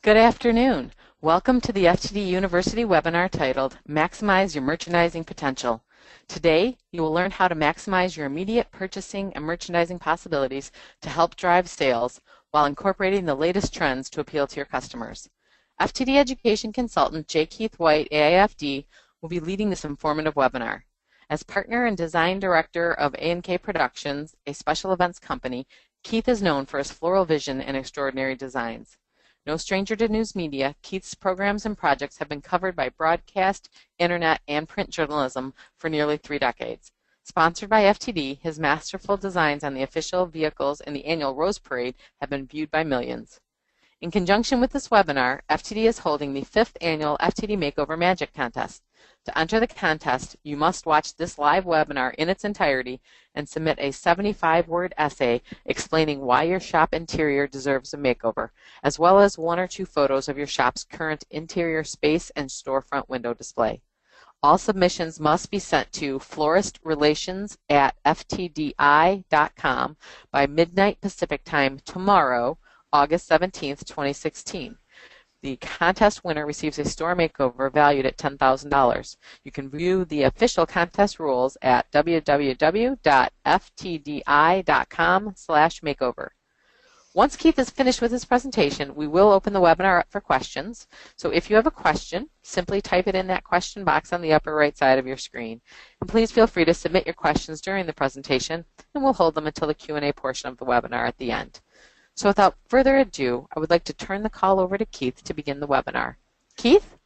Good afternoon. Welcome to the FTD University webinar titled Maximize Your Merchandising Potential. Today, you will learn how to maximize your immediate purchasing and merchandising possibilities to help drive sales while incorporating the latest trends to appeal to your customers. FTD Education Consultant J. Keith White, AIFD, will be leading this informative webinar. As partner and design director of A&K Productions, a special events company, Keith is known for his floral vision and extraordinary designs. No stranger to news media, Keith's programs and projects have been covered by broadcast, internet, and print journalism for nearly 3 decades. Sponsored by FTD, his masterful designs on the official vehicles in the annual Rose Parade have been viewed by millions. In conjunction with this webinar, FTD is holding the 5th annual FTD Makeover Magic Contest. To enter the contest, you must watch this live webinar in its entirety and submit a 75-word essay explaining why your shop interior deserves a makeover, as well as 1 or 2 photos of your shop's current interior space and storefront window display. All submissions must be sent to floristrelations@ftdi.com by midnight Pacific Time tomorrow, August 17th, 2016. The contest winner receives a store makeover valued at $10,000. You can view the official contest rules at www.ftdi.com/makeover. Once Keith is finished with his presentation, we will open the webinar up for questions. So if you have a question, simply type it in that question box on the upper right side of your screen. And please feel free to submit your questions during the presentation, and we'll hold them until the Q&A portion of the webinar at the end. So without further ado, I would like to turn the call over to Keith to begin the webinar. Keith?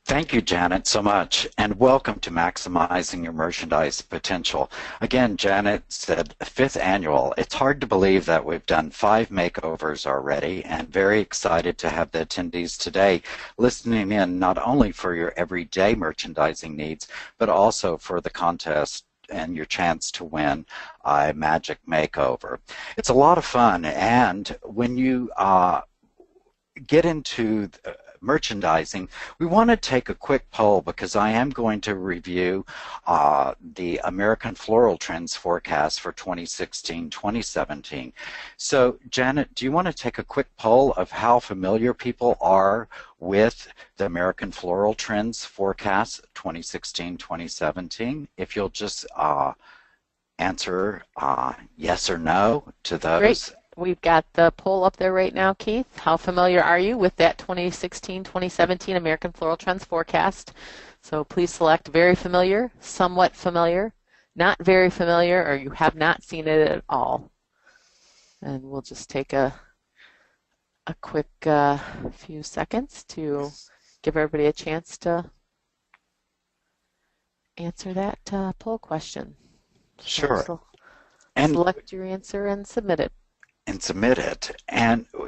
Thank you, Janet, so much, and welcome to Maximizing Your Merchandise Potential. Again, Janet said 5th annual. It's hard to believe that we've done 5 makeovers already, and very excited to have the attendees today listening in not only for your everyday merchandising needs, but also for the contest and your chance to win a magic makeover. It's a lot of fun, and when you get into merchandising, we want to take a quick poll because I am going to review the American Floral Trends forecast for 2016-2017. So, Janet, do you want to take a quick poll of how familiar people are with the American Floral Trends forecast 2016-2017? If you'll just answer yes or no to those. Great. We've got the poll up there right now, Keith. How familiar are you with that 2016-2017 American Floral Trends forecast? So please select very familiar, somewhat familiar, not very familiar, or you have not seen it at all. And we'll just take a quick few seconds to give everybody a chance to answer that poll question. Sure. So and select your answer and submit it. And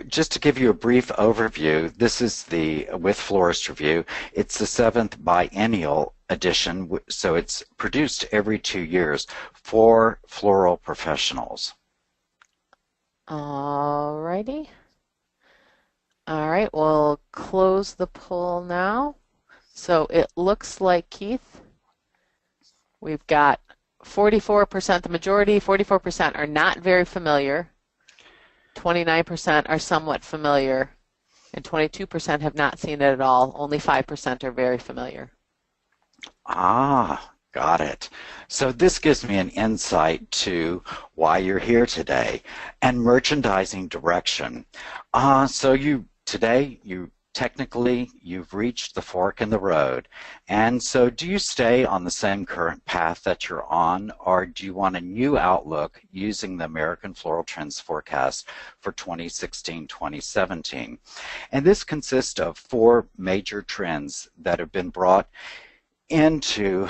just to give you a brief overview, this is the With Florist Review. It's the 7th biennial edition, so it's produced every 2 years for floral professionals. All righty. All right, we'll close the poll now. So it looks like, Keith, we've got 44%, the majority, 44% are not very familiar. 29% are somewhat familiar, and 22% have not seen it at all. Only 5% are very familiar. Ah, got it. So this gives me an insight to why you're here today and merchandising direction. Today you've reached the fork in the road. And so do you stay on the same current path that you're on, or do you want a new outlook using the American Floral Trends forecast for 2016-2017? And this consists of 4 major trends that have been brought into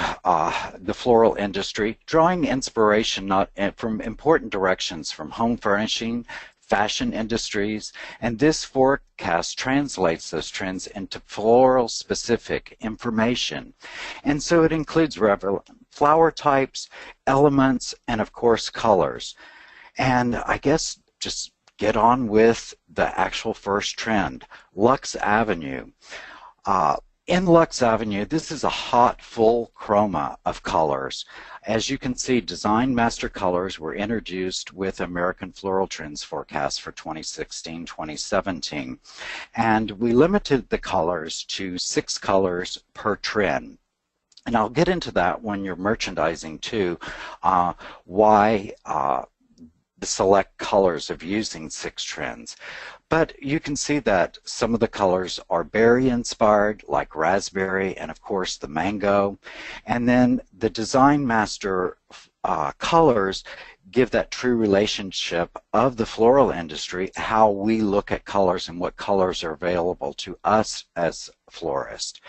the floral industry, drawing inspiration from important directions from home furnishing, fashion industries, and this forecast translates those trends into floral-specific information. And so it includes flower types, elements, and of course colors. And I guess just get on with the actual first trend, Luxe Avenue. In Luxe Avenue, this is a hot, full chroma of colors. As you can see, Design Master colors were introduced with American Floral Trends forecast for 2016-2017. And we limited the colors to 6 colors per trend. And I'll get into that when you're merchandising too, why the select colors of using 6 trends. But you can see that some of the colors are berry inspired, like raspberry and of course the mango. And then the Design Master colors give that true relationship of the floral industry, how we look at colors and what colors are available to us as florists.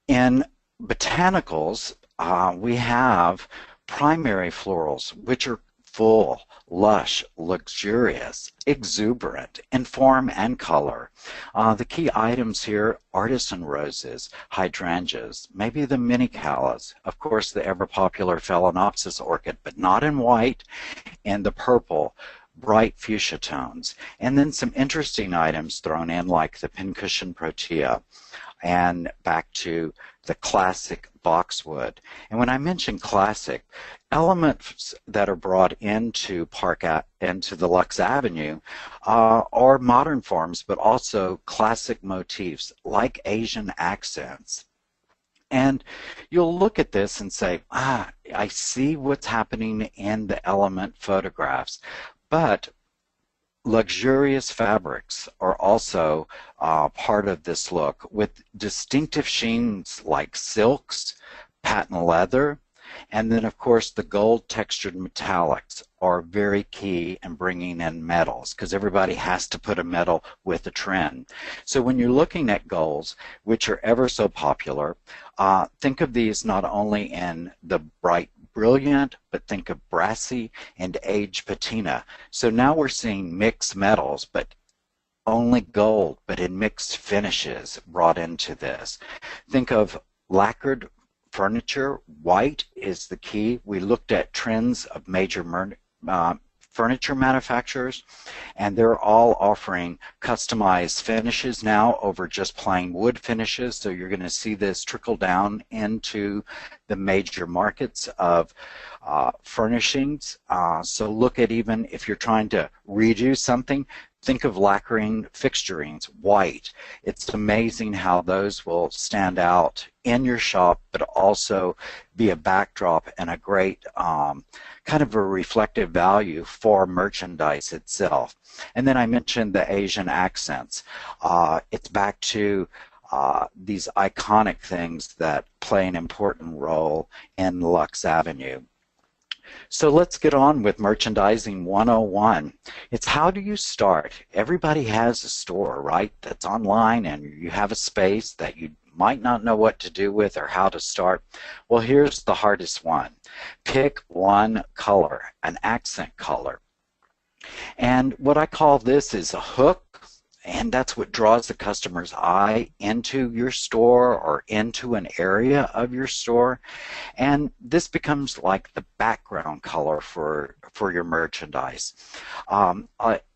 In Botanicals, we have primary florals, which are full, lush, luxurious, exuberant in form and color. The key items here, artisan roses, hydrangeas, maybe the mini callas, of course the ever-popular Phalaenopsis orchid, but not in white, and the purple, bright fuchsia tones. And then some interesting items thrown in like the pincushion protea, and back to the classic boxwood. And when I mention classic, elements that are brought into into the Luxe Avenue are modern forms, but also classic motifs like Asian accents. And you'll look at this and say, I see what's happening in the element photographs, but luxurious fabrics are also part of this look, with distinctive sheens like silks, patent leather, and then of course the gold textured metallics are very key in bringing in metals, because everybody has to put a metal with a trend. So when you're looking at golds, which are ever so popular, think of these not only in the bright brilliant, but think of brassy and aged patina. So now we're seeing mixed metals, but only gold, but in mixed finishes brought into this. Think of lacquered furniture. White is the key. We looked at trends of major furniture manufacturers, and they're all offering customized finishes now over just plain wood finishes. So you're going to see this trickle down into the major markets of furnishings. So look at, even if you're trying to redo something, think of lacquering fixturings, white. It's amazing how those will stand out in your shop, but also be a backdrop and a great kind of a reflective value for merchandise itself. And then I mentioned the Asian accents. It's back to these iconic things that play an important role in Luxe Avenue. So let's get on with Merchandising 101. It's how do you start? Everybody has a store, right, that's online, and you have a space that you might not know what to do with or how to start. Well, here's the hardest one. Pick one color, an accent color. And what I call this is a hook, and that's what draws the customer's eye into your store or into an area of your store. And this becomes like the background color for your merchandise.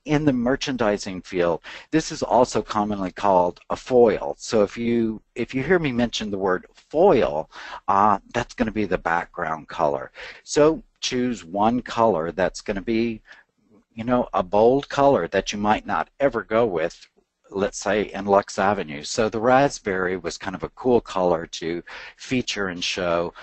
In the merchandising field, this is also commonly called a foil. So if you hear me mention the word foil, that's going to be the background color. So choose one color that's going to be, you know, a bold color that you might not ever go with, let's say in Luxe Avenue. So the raspberry was kind of a cool color to feature and show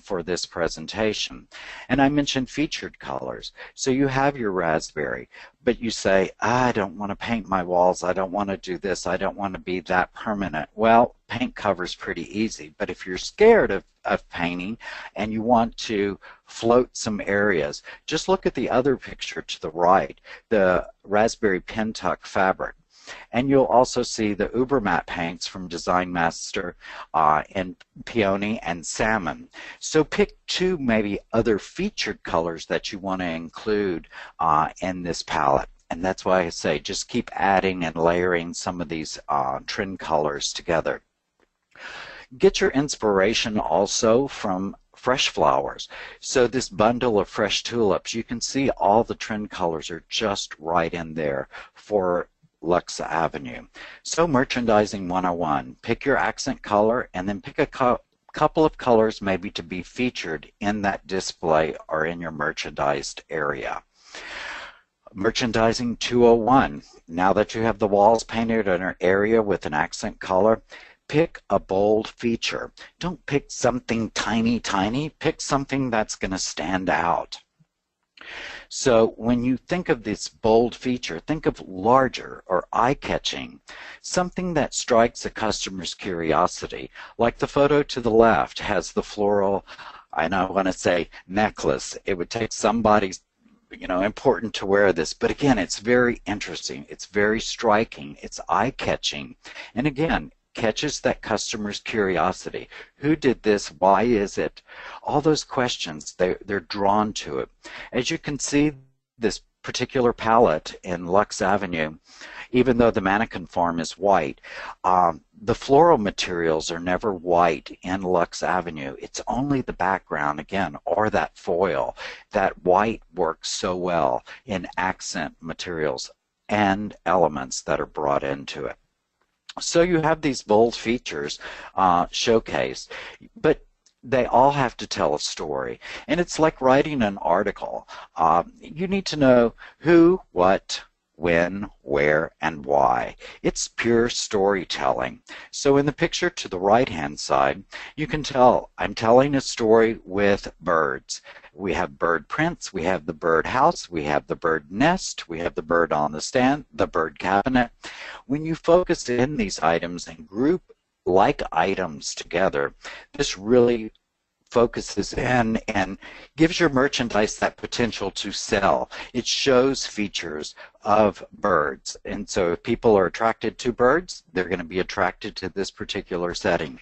for this presentation. And I mentioned featured colors. So you have your raspberry, but you say, I don't want to paint my walls, I don't want to do this, I don't want to be that permanent. Well, paint cover's pretty easy, but if you're scared of painting and you want to float some areas, just look at the other picture to the right, the raspberry pentuck fabric. And you'll also see the Ubermatte paints from Design Master in Peony and Salmon. So pick two maybe other featured colors that you want to include in this palette. And that's why I say just keep adding and layering some of these trend colors together. Get your inspiration also from fresh flowers. So this bundle of fresh tulips, you can see all the trend colors are just right in there for Luxe Avenue. So merchandising 101, pick your accent color and then pick a couple of colors maybe to be featured in that display or in your merchandised area. Merchandising 201, now that you have the walls painted in an area with an accent color, pick a bold feature. Don't pick something tiny, pick something that's going to stand out. So when you think of this bold feature, think of larger or eye-catching, something that strikes a customer's curiosity. Like the photo to the left has the floral, I want to say necklace. It would take somebody's important to wear this, but again, it's very interesting, it's very striking, it's eye-catching, and again, catches that customer's curiosity. Who did this? Why is it? All those questions, they're drawn to it. As you can see, this particular palette in Luxe Avenue, even though the mannequin form is white, the floral materials are never white in Luxe Avenue. It's only the background, again, or that foil. That white works so well in accent materials and elements that are brought into it. So you have these bold features showcased, but they all have to tell a story. And it's like writing an article. You need to know who, what, when, where, and why. It's pure storytelling. So in the picture to the right-hand side, you can tell I'm telling a story with birds. We have bird prints, we have the bird house, we have the bird nest, we have the bird on the stand, the bird cabinet. When you focus in these items and group like items together, this really focuses in and gives your merchandise that potential to sell. It shows features of birds. And so if people are attracted to birds, they're going to be attracted to this particular setting.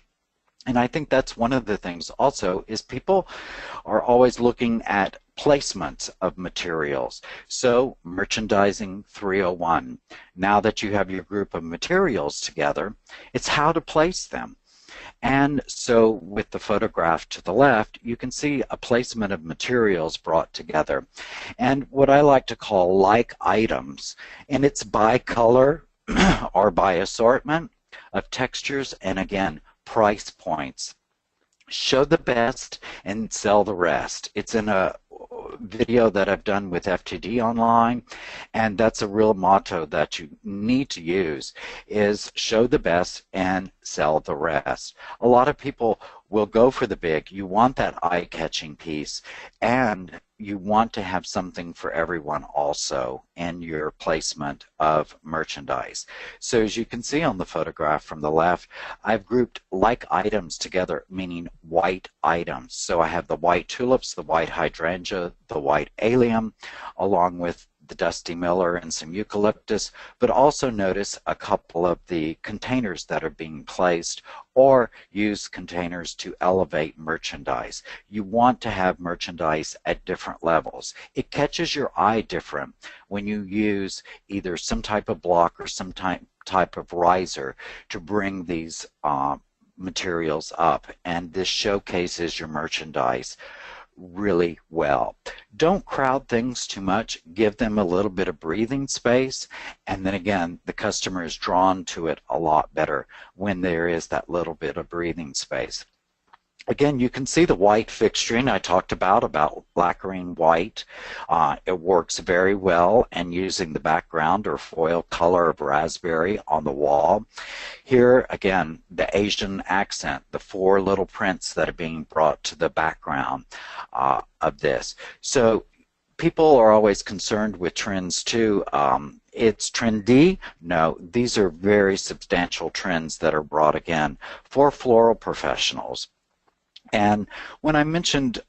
And I think that's one of the things also is people are always looking at placements of materials. So merchandising 301, now that you have your group of materials together, it's how to place them. And so with the photograph to the left, you can see a placement of materials brought together. And what I like to call like items, and it's by color or by assortment of textures, and again, price points. Show the best and sell the rest. It's in a video that I've done with FTD online, and that's a real motto that you need to use, is show the best and sell the rest. A lot of people will go for the big. You want that eye-catching piece, and you want to have something for everyone also in your placement of merchandise. So as you can see on the photograph from the left, I've grouped like items together, meaning white items. So I have the white tulips, the white hydrangea, the white allium, along with the Dusty Miller and some eucalyptus, but also notice a couple of the containers that are being placed, or use containers to elevate merchandise. You want to have merchandise at different levels. It catches your eye different when you use either some type of block or some type of riser to bring these materials up, and this showcases your merchandise really well. Don't crowd things too much. Give them a little bit of breathing space, and then again, the customer is drawn to it a lot better when there is that little bit of breathing space. Again, you can see the white fixturing I talked about lacquering white. It works very well, and using the background or foil color of raspberry on the wall. Here, again, the Asian accent, the 4 little prints that are being brought to the background of this. So people are always concerned with trends too. It's trendy? No, these are very substantial trends that are brought again for floral professionals. And when I mentioned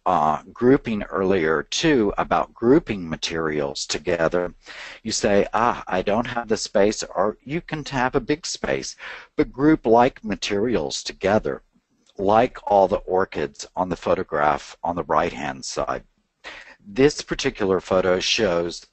grouping earlier too, about grouping materials together, you say, I don't have the space, or you can have a big space, but group like materials together, like all the orchids on the photograph on the right-hand side. This particular photo shows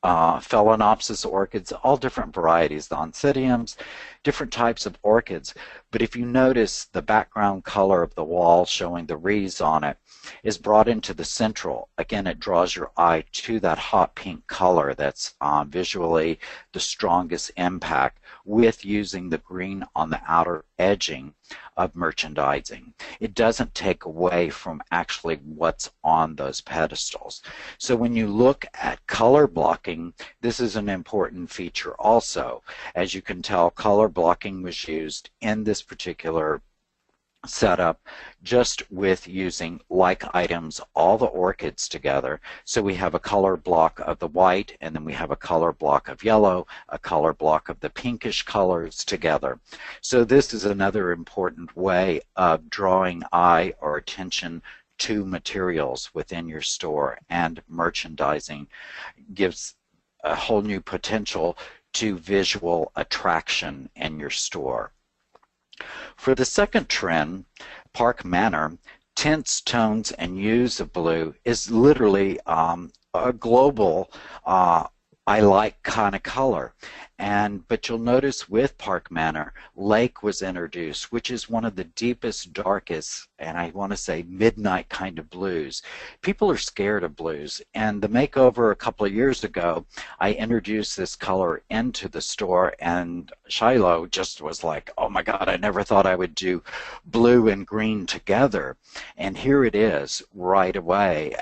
Phalaenopsis orchids, all different varieties, the oncidiums, different types of orchids. But if you notice the background color of the wall showing the wreaths on it is brought into the central. Again, it draws your eye to that hot pink color that's visually the strongest impact, with using the green on the outer edging of merchandising. It doesn't take away from actually what's on those pedestals. So when you look at color blocking, this is an important feature also. As you can tell, color blocking was used in this particular setup just with using like items, all the orchids together. So we have a color block of the white, and then we have a color block of yellow, a color block of the pinkish colors together. So this is another important way of drawing eye or attention to materials within your store, and merchandising gives a whole new potential to visual attraction in your store. For the second trend, Park Manor, tints, tones, and hues of blue is literally a global I like kind of color. But you'll notice with Park Manor, Lake was introduced, which is one of the deepest, darkest, and I want to say midnight kind of blues. People are scared of blues, and the makeover a couple of years ago, I introduced this color into the store, and Shiloh just was like, oh my God, I never thought I would do blue and green together. And here it is right away.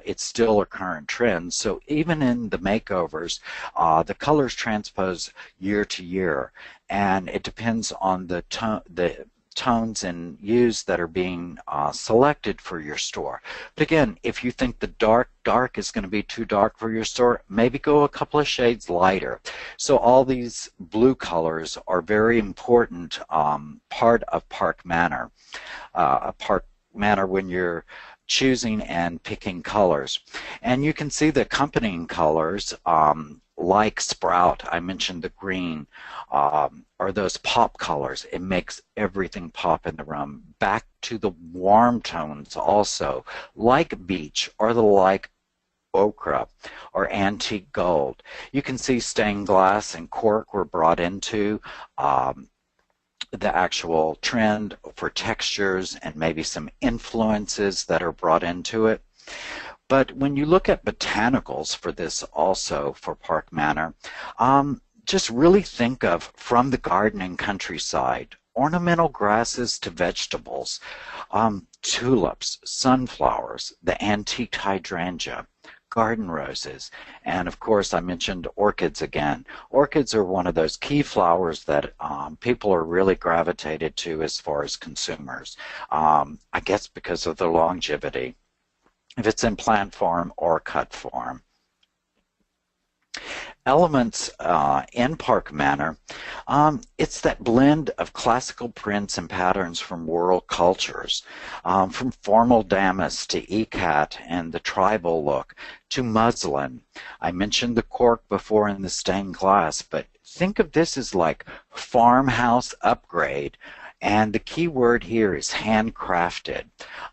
It's still a current trend. So even in the makeovers, the colors transpose year to year, and it depends on the tones and hues that are being selected for your store. But again, if you think the dark is going to be too dark for your store, maybe go a couple of shades lighter. So all these blue colors are very important part of Park Manor. Park Manor when you're choosing and picking colors. And you can see the accompanying colors like Sprout, I mentioned the green, or those pop colors. It makes everything pop in the room. Back to the warm tones also, like beach or the like ochre or antique gold. You can see stained glass and cork were brought into the actual trend for textures and maybe some influences that are brought into it. But when you look at botanicals for this also for Park Manor, just really think of from the garden and countryside, ornamental grasses to vegetables, tulips, sunflowers, the antique hydrangea, garden roses, and of course I mentioned orchids again. Orchids are one of those key flowers that people are really gravitated to as far as consumers, I guess because of the longevity, if it's in plant form or cut form. Elements in Park Manor, it's that blend of classical prints and patterns from world cultures, from formal damask to ikat and the tribal look to muslin. I mentioned the cork before in the stained glass, but think of this as like farmhouse upgrade. And the key word here is handcrafted.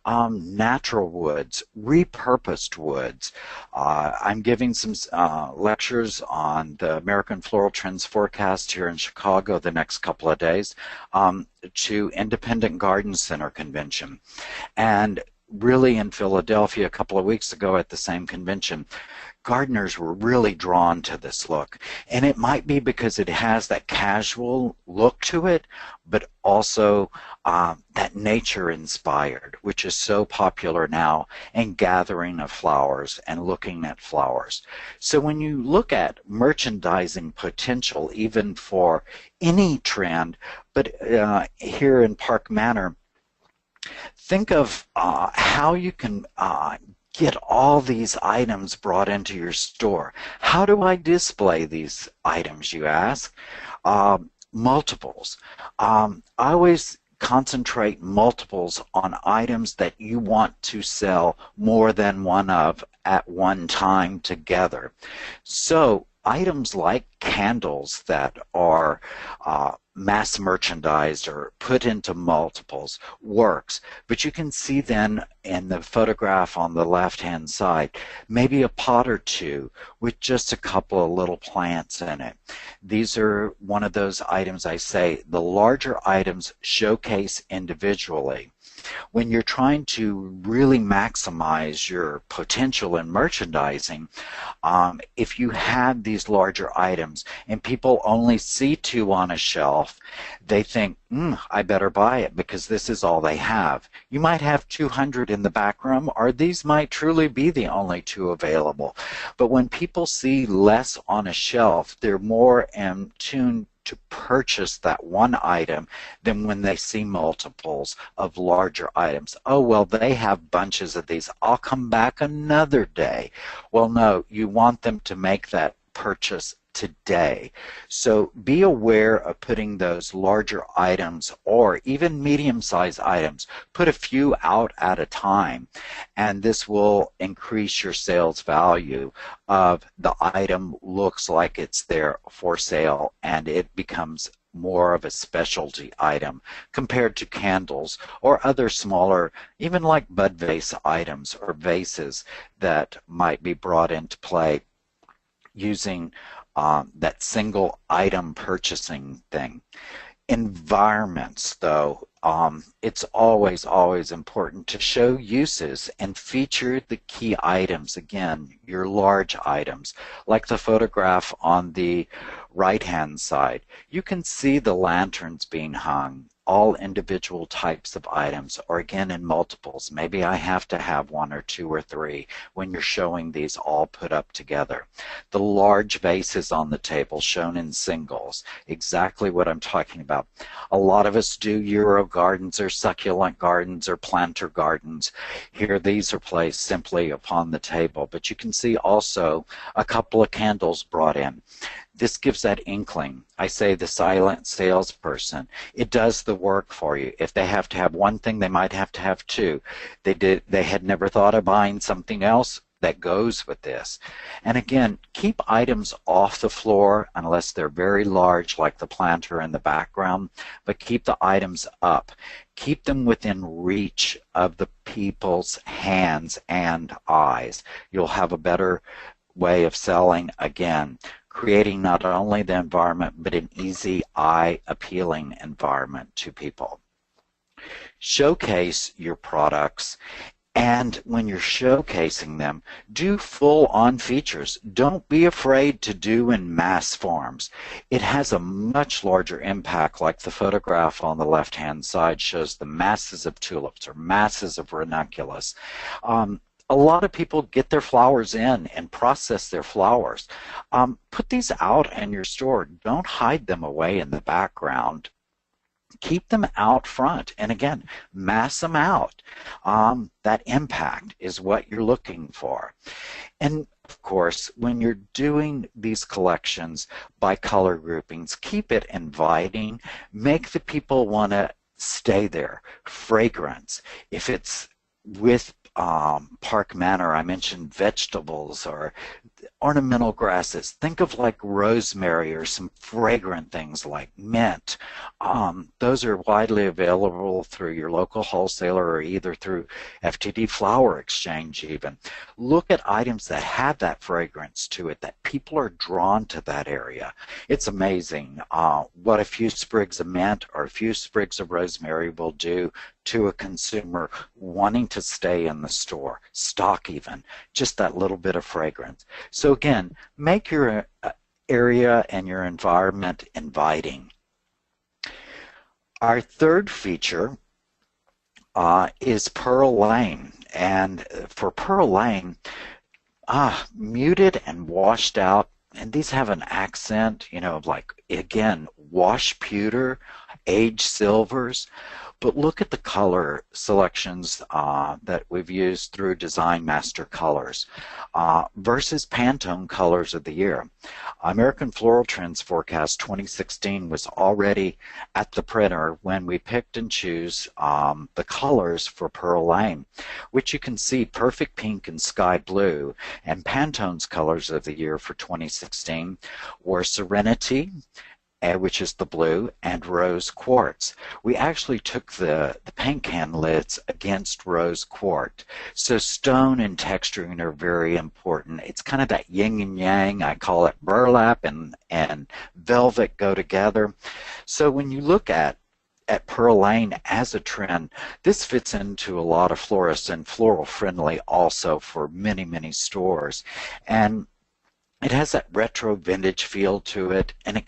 Natural woods, repurposed woods. I'm giving some lectures on the American Floral Trends Forecast here in Chicago the next couple of days to Independent Garden Center Convention. And really in Philadelphia a couple of weeks ago at the same convention, gardeners were really drawn to this look. And it might be because it has that casual look to it, but also that nature inspired, which is so popular now, and gathering of flowers and looking at flowers. So when you look at merchandising potential, even for any trend, but here in Park Manor, think of how you can get all these items brought into your store. How do I display these items, you ask? Multiples. I always concentrate multiples on items that you want to sell more than one of at one time together. So items like candles that are mass merchandised or put into multiples works. But you can see then in the photograph on the left-hand side, maybe a pot or two with just a couple of little plants in it. These are one of those items I say the larger items showcase individually. When you're trying to really maximize your potential in merchandising, if you have these larger items and people only see two on a shelf, they think, I better buy it because this is all they have. You might have 200 in the back room, or these might truly be the only two available. But when people see less on a shelf, they're more in tune to purchase that one item than when they see multiples of larger items. Oh, well, they have bunches of these. I'll come back another day. Well, no, you want them to make that purchase today. So be aware of putting those larger items or even medium-sized items. Put a few out at a time, and this will increase your sales value of the item looks like it's there for sale, and it becomes more of a specialty item compared to candles or other smaller, even like bud vase items or vases that might be brought into play using that single item purchasing thing. Environments, though, it's always important to show uses and feature the key items. Again, your large items, like the photograph on the right-hand side. You can see the lanterns being hung, all individual types of items, or again in multiples. Maybe I have to have one or two or three when you're showing these all put up together. The large vases on the table shown in singles, exactly what I'm talking about. A lot of us do Euro gardens or succulent gardens or planter gardens. Here these are placed simply upon the table, but you can see also a couple of candles brought in. This gives that inkling. I say the silent salesperson. It does the work for you. If they have to have one thing, they might have to have two. They had never thought of buying something else that goes with this. And again, keep items off the floor unless they're very large, like the planter in the background, but keep the items up. Keep them within reach of the people's hands and eyes. You'll have a better way of selling, again, creating not only the environment, but an easy, eye-appealing environment to people. Showcase your products, and when you're showcasing them, do full-on features. Don't be afraid to do in mass forms. It has a much larger impact, like the photograph on the left-hand side shows the masses of tulips or masses of ranunculus. A lot of people get their flowers in and process their flowers. Put these out in your store. Don't hide them away in the background. Keep them out front. And again, mass them out. That impact is what you're looking for. And of course, when you're doing these collections by color groupings, keep it inviting. Make the people want to stay there. Fragrance. If it's with Park Manor, I mentioned vegetables or ornamental grasses. Think of like rosemary or some fragrant things like mint. Those are widely available through your local wholesaler or either through FTD Flower Exchange even. Look at items that have that fragrance to it, that people are drawn to that area. It's amazing what a few sprigs of mint or a few sprigs of rosemary will do to a consumer wanting to stay in the store, stock even, just that little bit of fragrance. So again, make your area and your environment inviting. Our third feature is Pearl Lane. And for Pearl Lane, muted and washed out, and these have an accent, you know, like again, wash pewter, aged silvers, but look at the color selections that we've used through Design Master Colors versus Pantone Colors of the Year. American Floral Trends Forecast 2016 was already at the printer when we picked and choose the colors for Pearl Lane, which you can see Perfect Pink and Sky Blue, and Pantone's Colors of the Year for 2016 were Serenity, which is the blue, and Rose Quartz. We actually took the paint can lids against Rose Quartz. So stone and texturing are very important. It's kind of that yin and yang. I call it burlap and velvet go together. So when you look at Pearl Lane as a trend, this fits into a lot of florists and floral friendly also for many, many stores. And it has that retro vintage feel to it, and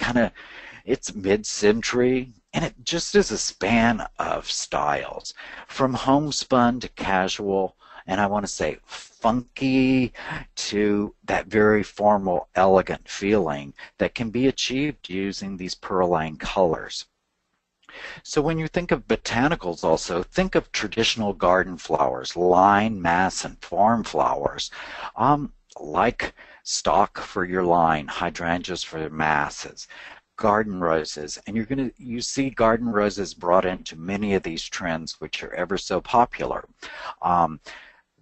it's mid-century, and it just is a span of styles, from homespun to casual, and I want to say funky, to that very formal, elegant feeling that can be achieved using these Pearl Lane colors. So when you think of botanicals also, think of traditional garden flowers, line, mass, and farm flowers, like stock for your line, hydrangeas for your masses, garden roses, and you see garden roses brought into many of these trends, which are ever so popular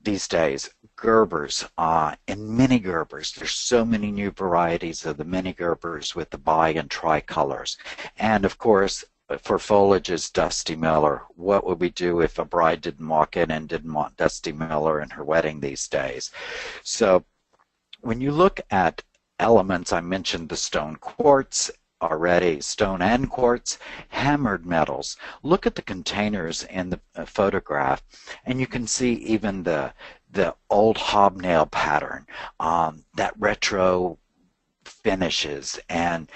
these days. Gerbers and mini gerbers. There's so many new varieties of the mini gerbers with the bi and tricolors, and of course for foliages, Dusty Miller. What would we do if a bride didn't walk in and didn't want Dusty Miller in her wedding these days? So when you look at elements, I mentioned the stone quartz already, stone and quartz, hammered metals. Look at the containers in the photograph, and you can see even the old hobnail pattern, that retro finishes, and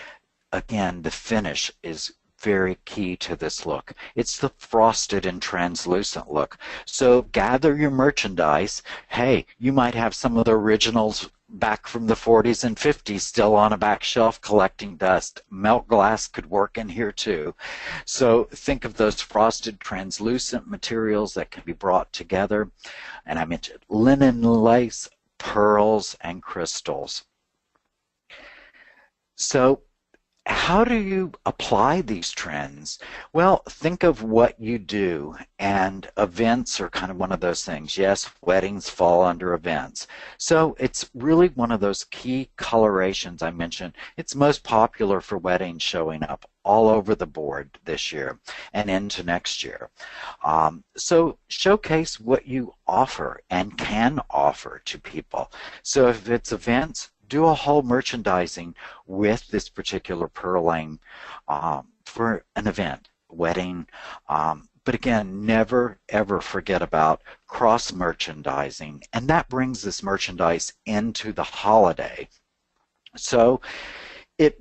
again, the finish is very key to this look. It's the frosted and translucent look. So gather your merchandise. Hey, you might have some of the originals back from the 40s and 50s still on a back shelf collecting dust. Melt glass could work in here too. So think of those frosted translucent materials that can be brought together. And I mentioned linen, lace, pearls, and crystals. So how do you apply these trends? Well, think of what you do, and events are kind of one of those things. Yes, weddings fall under events. So it's really one of those key colorations I mentioned. It's most popular for weddings, showing up all over the board this year and into next year. So showcase what you offer and can offer to people. So if it's events, do a whole merchandising with this particular Pearl Lane for an event, wedding. But again, never ever forget about cross merchandising, and that brings this merchandise into the holiday. So it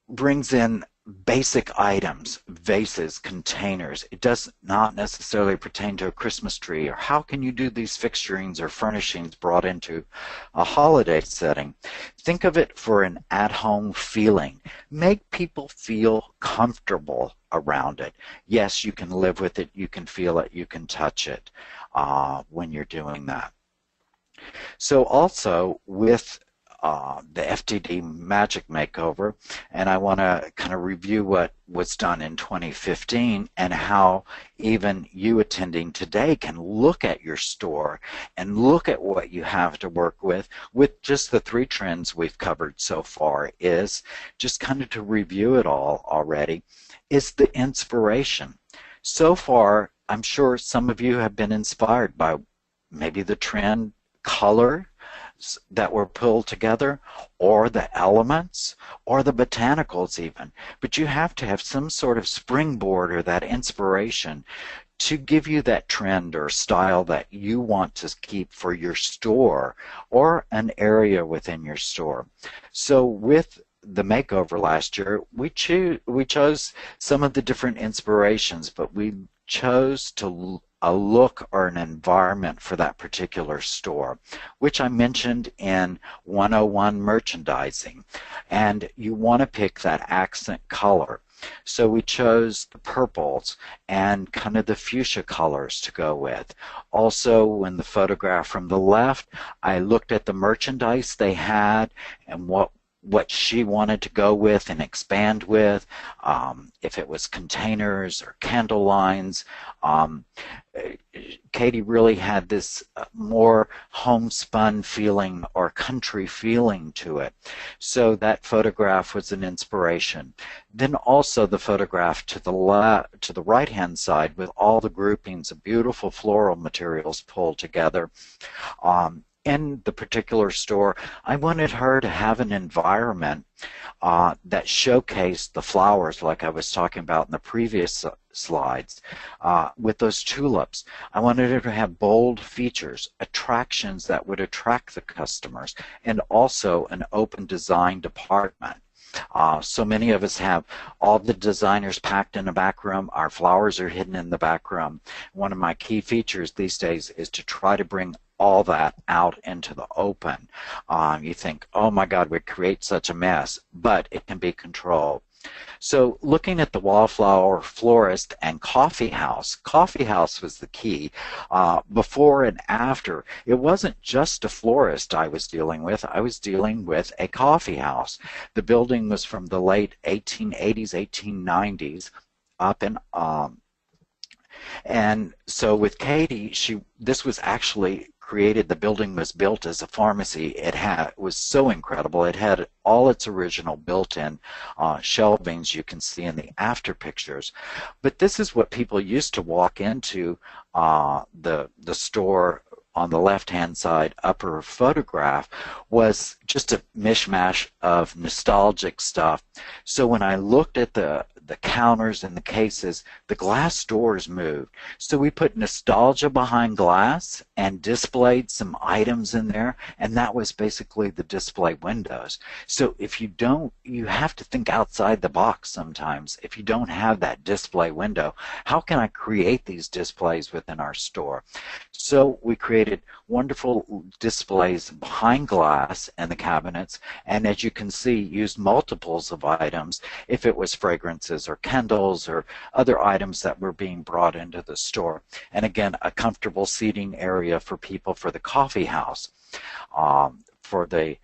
brings in basic items, vases, containers. It does not necessarily pertain to a Christmas tree, or how can you do these fixturings or furnishings brought into a holiday setting. Think of it for an at-home feeling. Make people feel comfortable around it. Yes, you can live with it, you can feel it, you can touch it when you're doing that. So also with the FTD Magic Makeover, and I want to kind of review what was done in 2015 and how even you attending today can look at your store and look at what you have to work with just the 3 trends we've covered so far. Is just kind of to review it all already, is the inspiration. So far, I'm sure some of you have been inspired by maybe the trend color that were pulled together, or the elements, or the botanicals even. But you have to have some sort of springboard or that inspiration to give you that trend or style that you want to keep for your store or an area within your store. So with the makeover last year, we chose some of the different inspirations, but we chose to a look or an environment for that particular store, which I mentioned in 101 merchandising. And you want to pick that accent color. So we chose the purples and kind of the fuchsia colors to go with. Also, in the photograph from the left, I looked at the merchandise they had and what she wanted to go with and expand with, if it was containers or candle lines. Katie really had this more homespun feeling or country feeling to it. So that photograph was an inspiration. Then also the photograph to the right-hand side with all the groupings of beautiful floral materials pulled together. In the particular store, I wanted her to have an environment that showcased the flowers like I was talking about in the previous slides with those tulips. I wanted her to have bold features, attractions that would attract the customers, and also an open design department. So many of us have all the designers packed in the back room. Our flowers are hidden in the back room. One of my key features these days is to try to bring all that out into the open. You think, oh my God, we create such a mess, but it can be controlled. So looking at the Wildflower, Florist, and Coffee House was the key. Before and after, it wasn't just a florist I was dealing with a coffee house. The building was from the late 1880s, 1890s, up in and so with Katie, this was actually created. The building was built as a pharmacy. It was so incredible. It had all its original built-in shelvings you can see in the after pictures. But this is what people used to walk into the store. On the left-hand side upper photograph was just a mishmash of nostalgic stuff. So when I looked at the counters and the cases, the glass doors moved. So we put nostalgia behind glass and displayed some items in there, and that was basically the display windows. So if you don't, you have to think outside the box sometimes. If you don't have that display window, how can I create these displays within our store? So we created wonderful displays behind glass and the cabinets, and as you can see, used multiples of items if it was fragrances or candles or other items that were being brought into the store. And again, a comfortable seating area for people for the coffee house. For the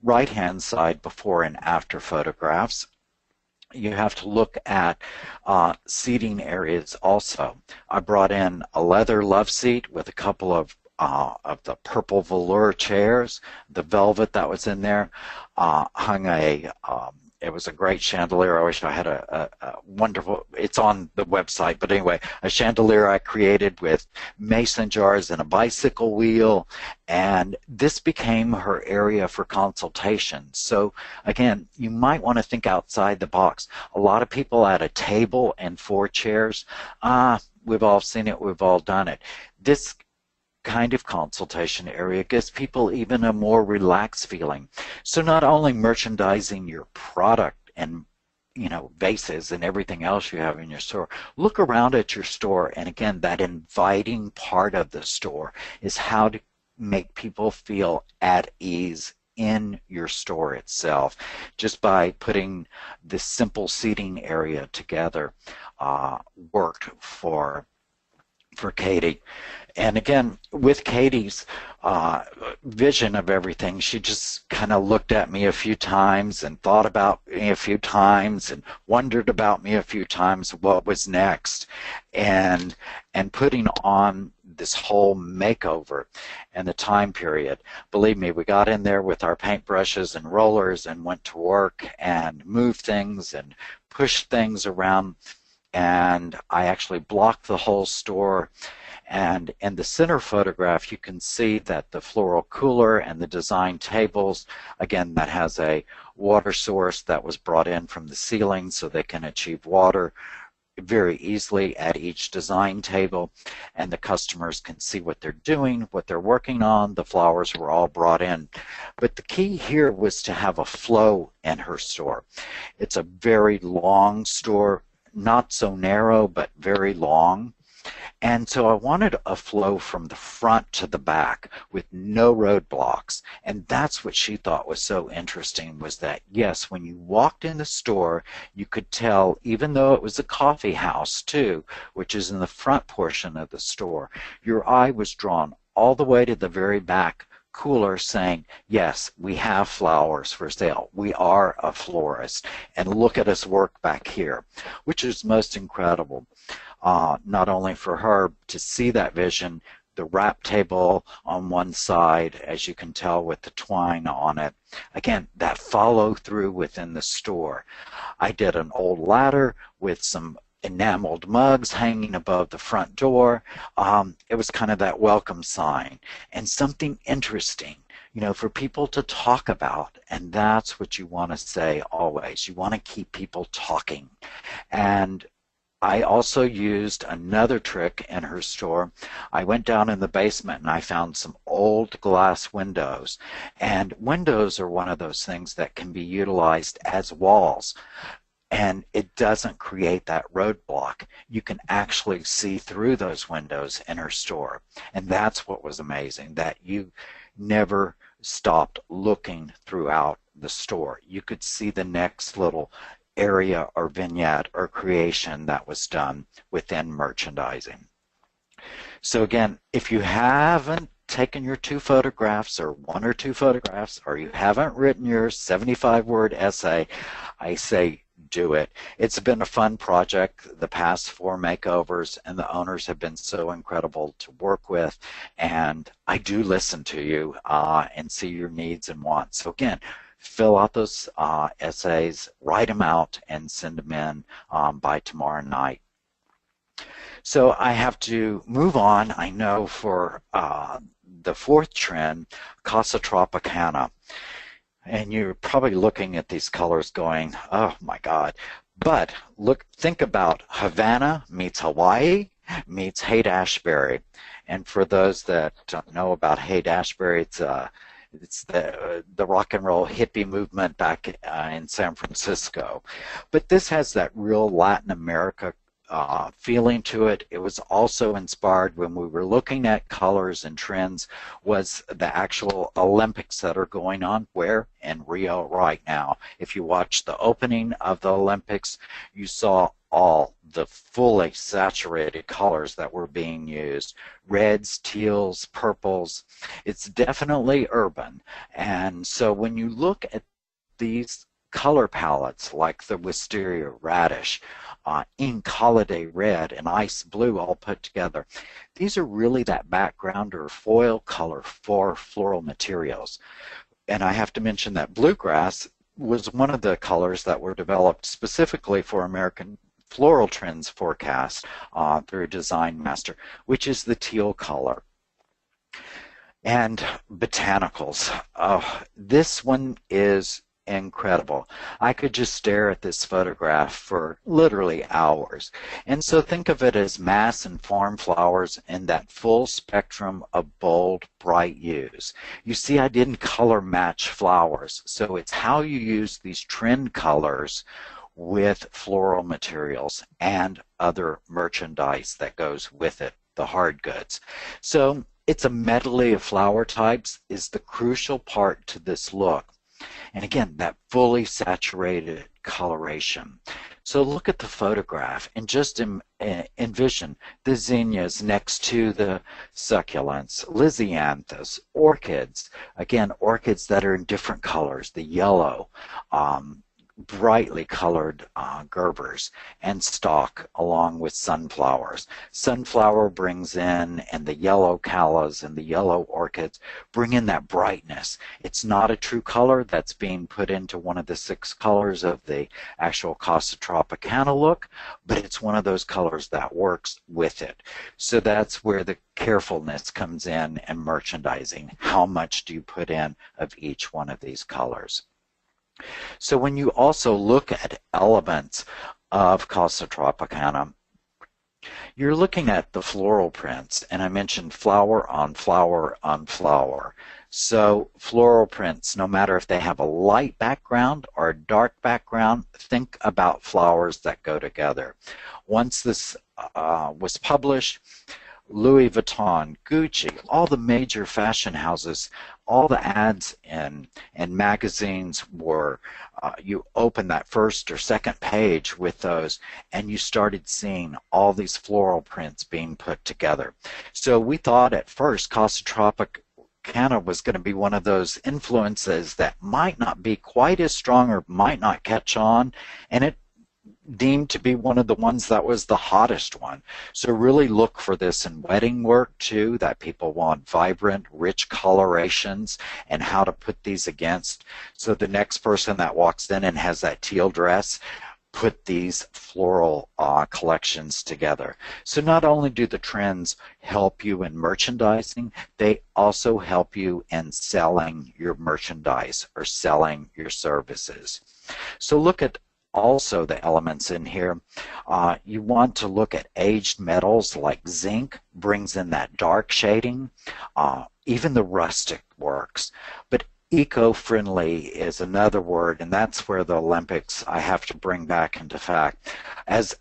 right-hand side before and after photographs, you have to look at seating areas also. I brought in a leather love seat with a couple of the purple velour chairs, the velvet that was in there, hung it was a great chandelier. I wish I had a wonderful, it's on the website, but anyway, a chandelier I created with mason jars and a bicycle wheel, and this became her area for consultation. So again, you might want to think outside the box. A lot of people at a table and 4 chairs, we've all seen it, we've all done it. This kind of consultation area gives people even a more relaxed feeling. So not only merchandising your product and vases and everything else you have in your store, look around at your store, and again, that inviting part of the store is how to make people feel at ease in your store itself, just by putting this simple seating area together. Worked for Katie. And again, with Katie's vision of everything, she just kind of looked at me a few times and thought about me a few times and wondered about me a few times what was next, and putting on this whole makeover and the time period. Believe me, we got in there with our paintbrushes and rollers and went to work and moved things and pushed things around, and I actually blocked the whole store. And in the center photograph, you can see that the floral cooler and the design tables, again, that has a water source that was brought in from the ceiling so they can achieve water very easily at each design table, and the customers can see what they're doing, what they're working on. The flowers were all brought in. But the key here was to have a flow in her store. It's a very long store, not so narrow, but very long. And so I wanted a flow from the front to the back with no roadblocks. And that's what she thought was so interesting, was that, yes, when you walked in the store, you could tell, even though it was a coffee house too, which is in the front portion of the store, your eye was drawn all the way to the very back cooler saying, yes, we have flowers for sale. We are a florist. And look at us work back here, which is most incredible. Not only for her to see that vision, the wrap table on one side, as you can tell with the twine on it. Again, that follow through within the store. I did an old ladder with some enameled mugs hanging above the front door. It was kind of that welcome sign and something interesting, you know, for people to talk about. And that's what you want to say always. You want to keep people talking. And I also used another trick in her store. I went down in the basement and I found some old glass windows. And windows are one of those things that can be utilized as walls. And it doesn't create that roadblock. You can actually see through those windows in her store. And that's what was amazing, that you never stopped looking throughout the store. You could see the next little area or vignette or creation that was done within merchandising. So again, if you haven't taken your 2 photographs or 1 or 2 photographs, or you haven't written your 75-word essay, I say do it. It's been a fun project the past 4 makeovers, and the owners have been so incredible to work with, and I do listen to you and see your needs and wants. So again, fill out those essays, write them out, and send them in by tomorrow night. So I have to move on, I know, for the 4th trend, Casa Tropicana. And you're probably looking at these colors going, oh my God. But think about Havana meets Hawaii meets Haight-Ashbury. And for those that don't know about Haight-Ashbury, it's the rock and roll hippie movement back in San Francisco. But this has that real Latin America feeling to it. It was also inspired, when we were looking at colors and trends, was the actual Olympics that are going on where? In Rio right now. If you watch the opening of the Olympics, you saw all the fully saturated colors that were being used. Reds, teals, purples. It's definitely urban. And so when you look at these color palettes like the wisteria radish, ink holiday red, and ice blue all put together, these are really that background or foil color for floral materials. And I have to mention that bluegrass was one of the colors that were developed specifically for American Floral Trends Forecast through Design Master, which is the teal color. And Botanicals. This one is incredible. I could just stare at this photograph for literally hours. And so think of it as mass and farm flowers in that full spectrum of bold, bright hues. You see, I didn't color match flowers, so it's how you use these trend colors with floral materials and other merchandise that goes with it, the hard goods. So it's a medley of flower types is the crucial part to this look. And again, that fully saturated coloration. So look at the photograph and just envision the zinnias next to the succulents, lisianthus, orchids. Again, orchids that are in different colors, the yellow, brightly colored gerbers and stalk, along with sunflowers. Sunflower brings in, and the yellow callas and the yellow orchids bring in that brightness. It's not a true color that's being put into one of the 6 colors of the actual Casa Tropicana look, but it's one of those colors that works with it. So that's where the carefulness comes in and merchandising. How much do you put in of each one of these colors? So when you also look at elements of Casa Tropicana, you're looking at the floral prints, and I mentioned flower on flower on flower. So floral prints, no matter if they have a light background or a dark background, think about flowers that go together. Once this was published, Louis Vuitton, Gucci, all the major fashion houses, all the ads in magazines were, you open that first or second page with those, and you started seeing all these floral prints being put together. So we thought at first Casa Tropicana was going to be one of those influences that might not be quite as strong or might not catch on, and it deemed to be one of the ones that was the hottest one. So really look for this in wedding work too, that people want vibrant, rich colorations and how to put these against. So the next person that walks in and has that teal dress, put these floral collections together. So not only do the trends help you in merchandising, they also help you in selling your merchandise or selling your services. So look at also the elements in here. You want to look at aged metals like zinc, brings in that dark shading. Even the rustic works. But eco-friendly is another word, and that's where the Olympics I have to bring back into fact. As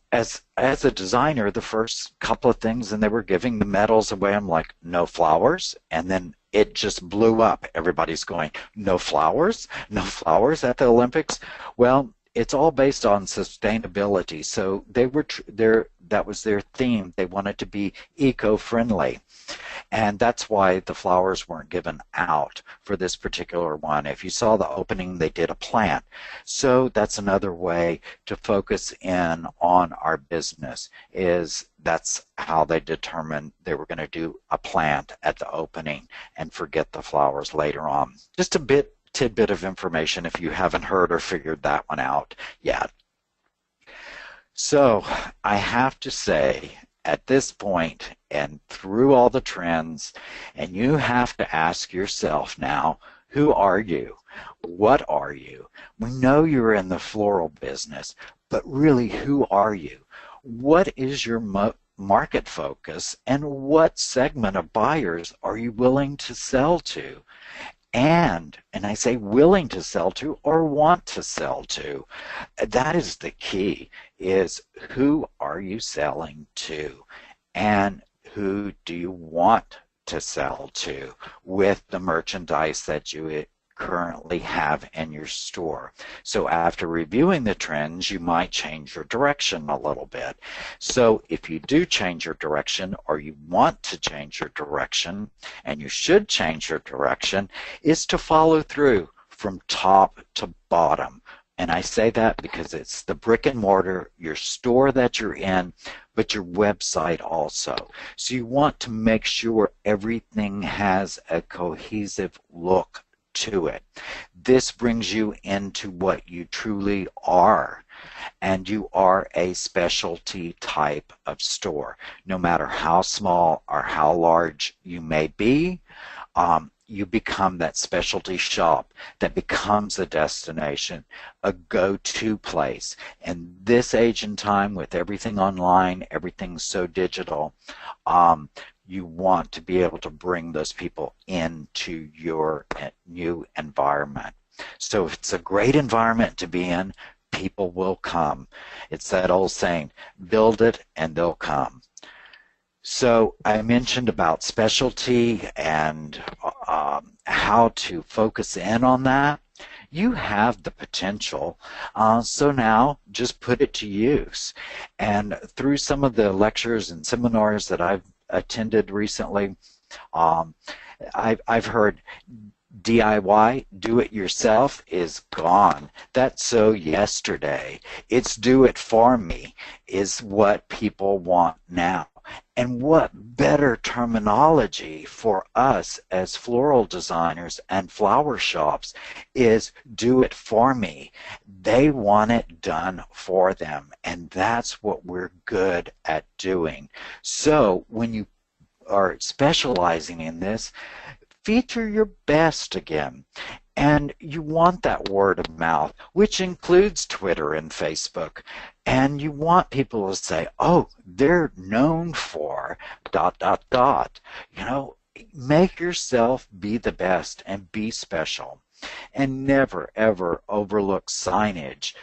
a designer, the first couple of things, and they were giving the medals away, I'm like, no flowers, and then it just blew up. Everybody's going, no flowers? No flowers at the Olympics? Well, it's all based on sustainability. So they were that was their theme. They wanted to be eco-friendly. And that's why the flowers weren't given out for this particular one. If you saw the opening, they did a plant. So that's another way to focus in on our business, is that's how they determined they were going to do a plant at the opening and forget the flowers later on. Just a tidbit of information if you haven't heard or figured that one out yet. So I have to say, at this point and through all the trends, and you have to ask yourself now, who are you? What are you? We know you're in the floral business, but really, who are you? What is your market focus, and what segment of buyers are you willing to sell to? And I say willing to sell to or want to sell to. That is the key, is who are you selling to, and who do you want to sell to with the merchandise that you currently have in your store. So after reviewing the trends, you might change your direction a little bit. So if you do change your direction, or you want to change your direction, and you should change your direction, is to follow through from top to bottom. And I say that because it's the brick and mortar, your store that you're in, but your website also. So you want to make sure everything has a cohesive look to it. This brings you into what you truly are, and you are a specialty type of store. No matter how small or how large you may be, you become that specialty shop that becomes a destination, a go-to place. And this age and time, with everything online, everything so digital, you want to be able to bring those people into your new environment. So if it's a great environment to be in, people will come. It's that old saying, build it and they'll come. So I mentioned about specialty and how to focus in on that. You have the potential, so now just put it to use. And through some of the lectures and seminars that I've attended recently, I've heard DIY, do it yourself, is gone. That's so yesterday. It's do it for me is what people want now. And what better terminology for us as floral designers and flower shops is do it for me. They want it done for them, and that's what we're good at doing. So when you are specializing in this, feature your best again. And you want that word of mouth, which includes Twitter and Facebook. And you want people to say, oh, they're known for ... You know, make yourself be the best and be special. And never, ever overlook signage.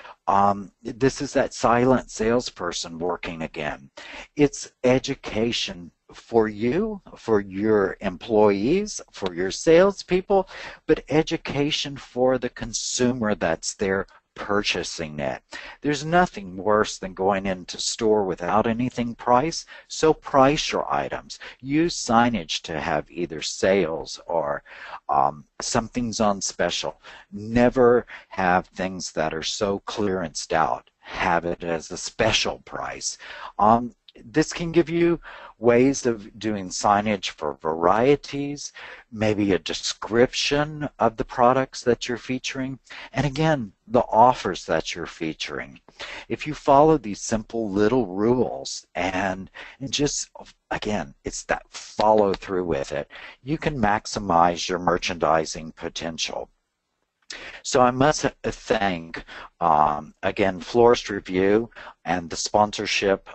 This is that silent salesperson working again. It's education for you, for your employees, for your salespeople, but education for the consumer that's there purchasing it. There's nothing worse than going into store without anything priced, so price your items. Use signage to have either sales or something's on special. Never have things that are so clearanced out. Have it as a special price. This can give you ways of doing signage for varieties, maybe a description of the products that you're featuring, and again, the offers that you're featuring. If you follow these simple little rules and just, again, it's that follow through with it, you can maximize your merchandising potential. So I must thank, again, Florist Review and the sponsorship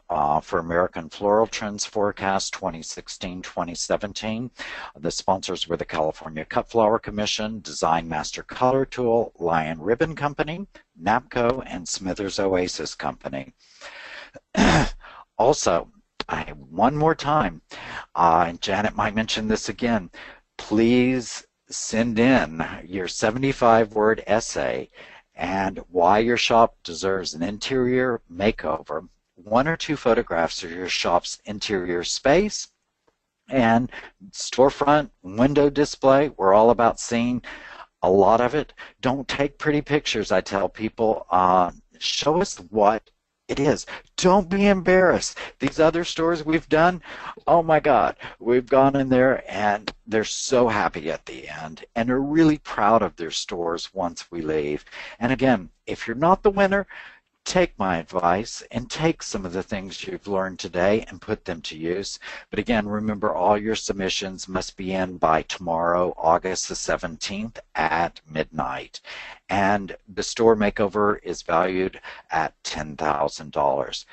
for American Floral Trends Forecast 2016-2017. The sponsors were the California Cut Flower Commission, Design Master Color Tool, Lion Ribbon Company, NAPCO, and Smithers Oasis Company. Also, one more time, and Janet might mention this again, please send in your 75-word essay and why your shop deserves an interior makeover, 1 or 2 photographs of your shop's interior space and storefront window display. We're all about seeing a lot of it. Don't take pretty pictures, I tell people. Show us what it is. Don't be embarrassed. These other stores we've done, oh my God, we've gone in there and they're so happy at the end and are really proud of their stores once we leave. And again, if you're not the winner, take my advice and take some of the things you've learned today and put them to use. But again, remember, all your submissions must be in by tomorrow, August the 17th at midnight. And the store makeover is valued at $10,000.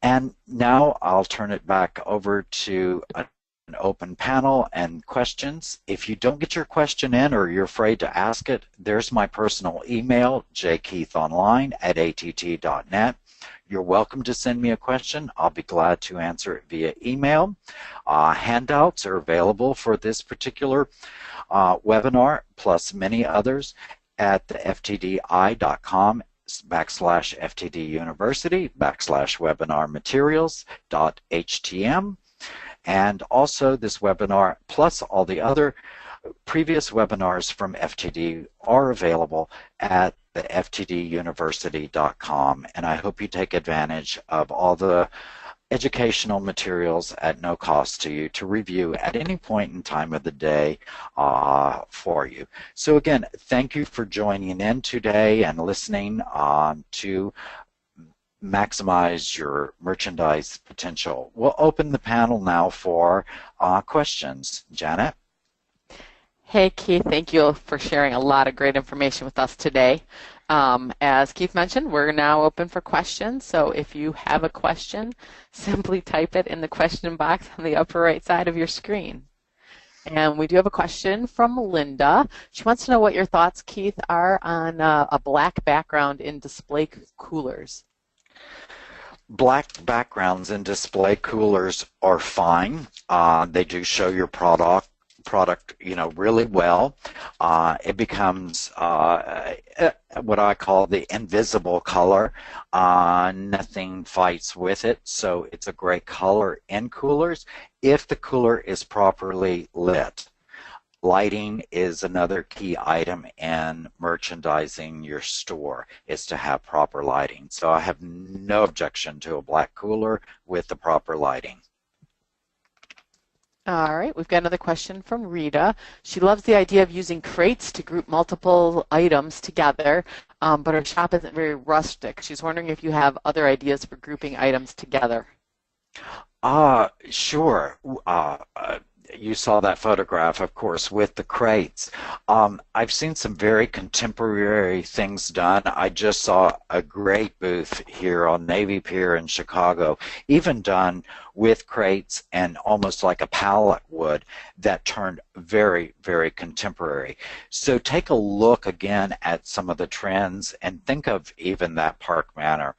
And now I'll turn it back over to an open panel and questions. If you don't get your question in or you're afraid to ask it, there's my personal email, jkeithonline@att.net. You're welcome to send me a question. I'll be glad to answer it via email. Handouts are available for this particular webinar, plus many others, at the ftdi.com/FTD University/webinar materials.htm. And also this webinar, plus all the other previous webinars from FTD, are available at the ftduniversity.com. And I hope you take advantage of all the educational materials at no cost to you to review at any point in time of the day for you. So again, thank you for joining in today and listening to maximize your merchandise potential. We'll open the panel now for questions. Janet? Hey, Keith, thank you for sharing a lot of great information with us today. As Keith mentioned, we're now open for questions. So if you have a question, simply type it in the question box on the upper right side of your screen. And we do have a question from Linda. She wants to know what your thoughts, Keith, are on a black background in display coolers. Black backgrounds in display coolers are fine. They do show your product, really well. It becomes what I call the invisible color. Nothing fights with it, so it's a great color in coolers if the cooler is properly lit. Lighting is another key item in merchandising your store, is to have proper lighting. So I have no objection to a black cooler with the proper lighting. All right, we've got another question from Rita. She loves the idea of using crates to group multiple items together, but her shop isn't very rustic. She's wondering if you have other ideas for grouping items together. Sure. you saw that photograph, of course, with the crates. I've seen some very contemporary things done. I just saw a great booth here on Navy Pier in Chicago, even done with crates and almost like a pallet wood that turned very, very contemporary. So take a look again at some of the trends and think of even that Park Manor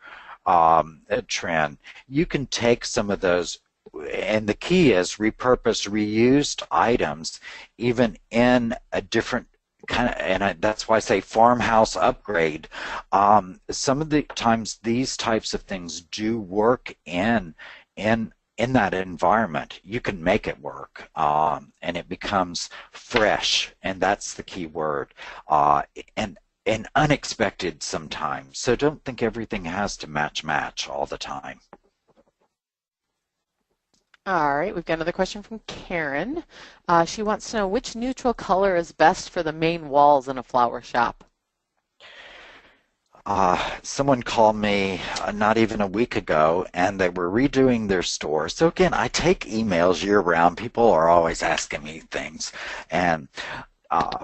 trend. You can take some of those, and the key is repurpose reused items even in a different kind of, and that's why I say farmhouse upgrade. Some of the times these types of things do work in that environment. You can make it work, and it becomes fresh, and that's the key word, and unexpected sometimes. So don't think everything has to match all the time. All right, we've got another question from Karen. She wants to know which neutral color is best for the main walls in a flower shop. Someone called me not even a week ago, and they were redoing their store. So again, I take emails year round. People are always asking me things, and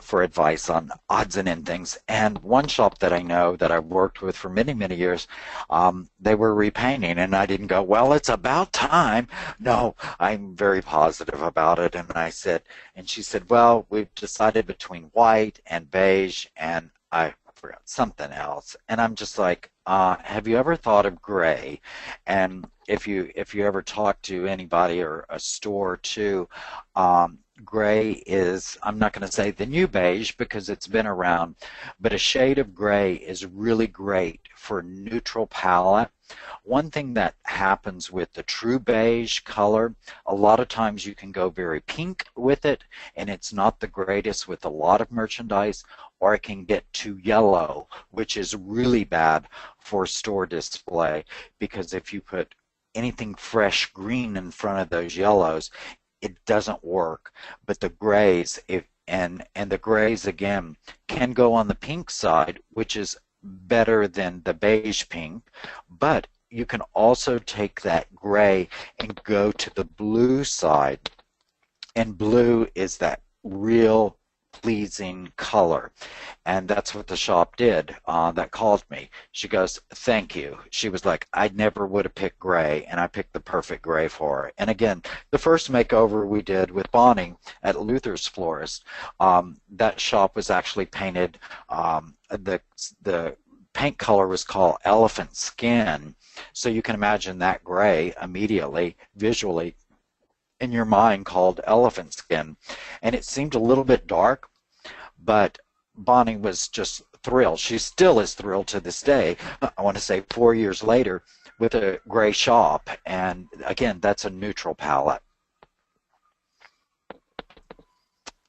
for advice on odds and end things. And one shop that I know that I've worked with for many, many years, they were repainting, and I didn't go, well, it's about time. No, I'm very positive about it. And she said, well, we've decided between white and beige, and I forgot something else. And I'm just like, have you ever thought of gray? And if you ever talk to anybody or a store too, gray is, I'm not going to say the new beige because it's been around, but a shade of gray is really great for neutral palette. One thing that happens with the true beige color, a lot of times you can go very pink with it, and it's not the greatest with a lot of merchandise, or it can get too yellow, which is really bad for store display, because if you put anything fresh green in front of those yellows, it doesn't work. But the grays, and the grays again can go on the pink side, which is better than the beige pink, but you can also take that gray and go to the blue side, and blue is that real pleasing color. And that's what the shop did that called me. She goes, thank you. She was like, I never would have picked gray, and I picked the perfect gray for her. And again, the first makeover we did with Bonnie at Luther's Florist, that shop was actually painted, the paint color was called elephant skin. So you can imagine that gray immediately, visually, in your mind called elephant skin. And it seemed a little bit dark, but Bonnie was just thrilled. She still is thrilled to this day, I want to say 4 years later, with a gray shop. And again, that's a neutral palette.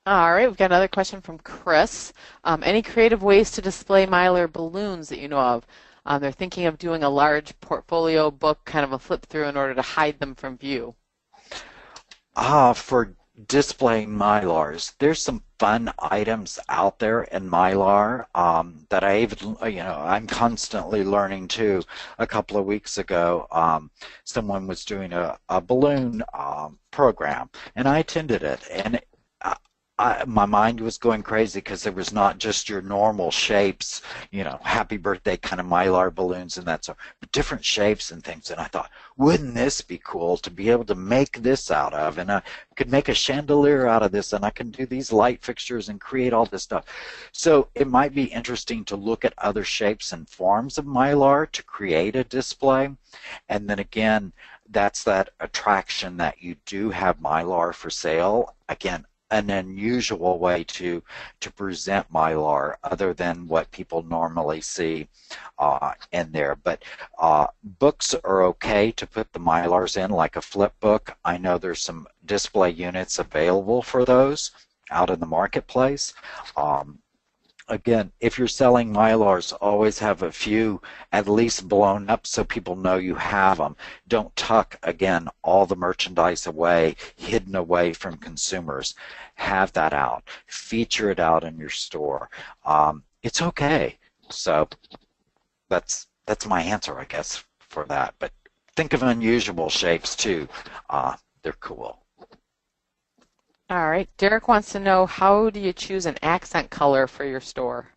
All right, we've got another question from Chris. Any creative ways to display Mylar balloons that you know of? They're thinking of doing a large portfolio book, kind of a flip through, in order to hide them from view. For displaying Mylars, there's some fun items out there in Mylar that I even, I'm constantly learning too. A couple of weeks ago, someone was doing a balloon program, and I attended it, and my mind was going crazy because there was not just your normal shapes, happy birthday kind of Mylar balloons and that sort, but different shapes and things. And I thought, wouldn't this be cool to be able to make this out of? And I could make a chandelier out of this, and I can do these light fixtures and create all this stuff. So it might be interesting to look at other shapes and forms of Mylar to create a display. And then again, that's that attraction that you do have Mylar for sale. Again, an unusual way to present Mylar other than what people normally see in there. But books are okay to put the Mylars in, like a flip book. I know there's some display units available for those out in the marketplace. Again, if you're selling Mylars, always have a few at least blown up so people know you have them. Don't tuck, again, all the merchandise away, hidden away from consumers. Have that out. Feature it out in your store. It's okay. So that's my answer, I guess, for that. But think of unusual shapes, too. They're cool. All right. Derek wants to know, how do you choose an accent color for your store?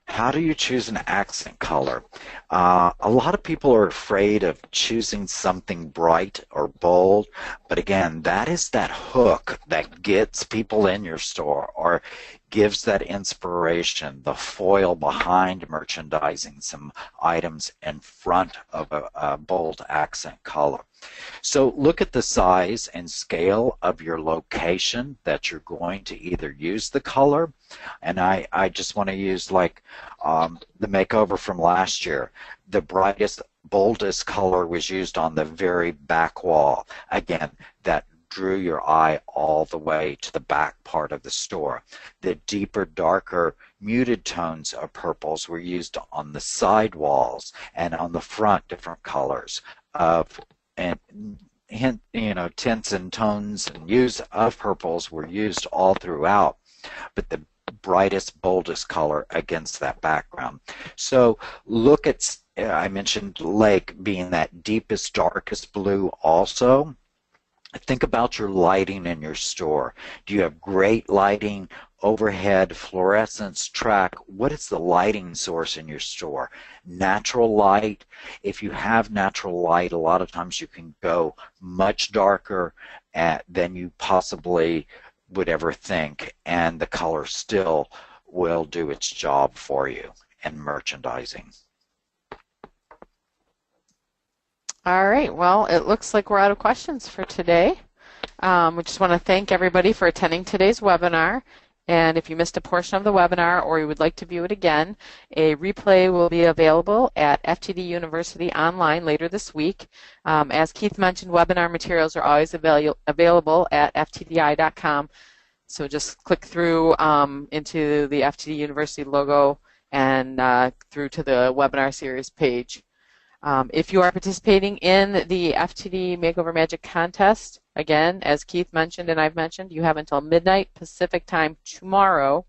How do you choose an accent color? A lot of people are afraid of choosing something bright or bold, but again, that is that hook that gets people in your store or gives that inspiration, the foil behind merchandising some items in front of a bold accent color. So look at the size and scale of your location that you're going to either use the color. And I just want to use like the makeover from last year. The brightest, boldest color was used on the very back wall. Again, that drew your eye all the way to the back part of the store. The deeper, darker, muted tones of purples were used on the side walls, and on the front, different colors of and tints and tones and hues of purples were used all throughout, but the brightest, boldest color against that background. So look at, I mentioned lake being that deepest, darkest blue also. Think about your lighting in your store. Do you have great lighting, overhead, fluorescence track? What is the lighting source in your store? Natural light. If you have natural light, a lot of times you can go much darker than you possibly would ever think, and the color still will do its job for you in merchandising. All right, well, it looks like we're out of questions for today. We just want to thank everybody for attending today's webinar. And if you missed a portion of the webinar or you would like to view it again, a replay will be available at FTD University online later this week. As Keith mentioned, webinar materials are always available at ftdi.com. So just click through into the FTD University logo and through to the webinar series page. If you are participating in the FTD Makeover Magic Contest, again, as Keith mentioned and I've mentioned, you have until midnight Pacific time tomorrow,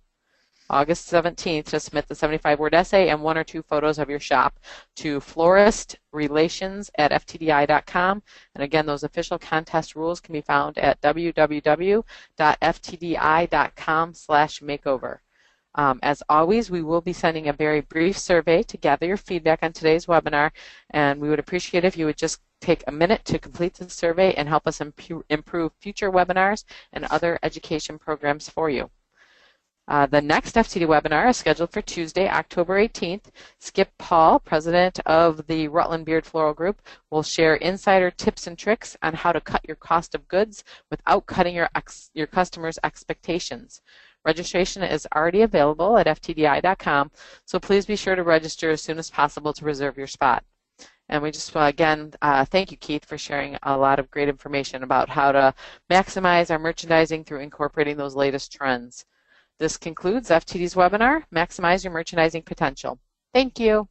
August 17th, to submit the 75-word essay and 1 or 2 photos of your shop to floristrelations@ftdi.com. And again, those official contest rules can be found at www.ftdi.com/makeover. As always, we will be sending a very brief survey to gather your feedback on today's webinar, and we would appreciate if you would just take a minute to complete the survey and help us improve future webinars and other education programs for you. The next FTD webinar is scheduled for Tuesday, October 18th. Skip Paul, president of the Rutland Beard Floral Group, will share insider tips and tricks on how to cut your cost of goods without cutting your customers' expectations. Registration is already available at ftdi.com, so please be sure to register as soon as possible to reserve your spot. And we just, again, thank you, Keith, for sharing a lot of great information about how to maximize our merchandising through incorporating those latest trends. This concludes FTD's webinar, Maximize Your Merchandising Potential. Thank you.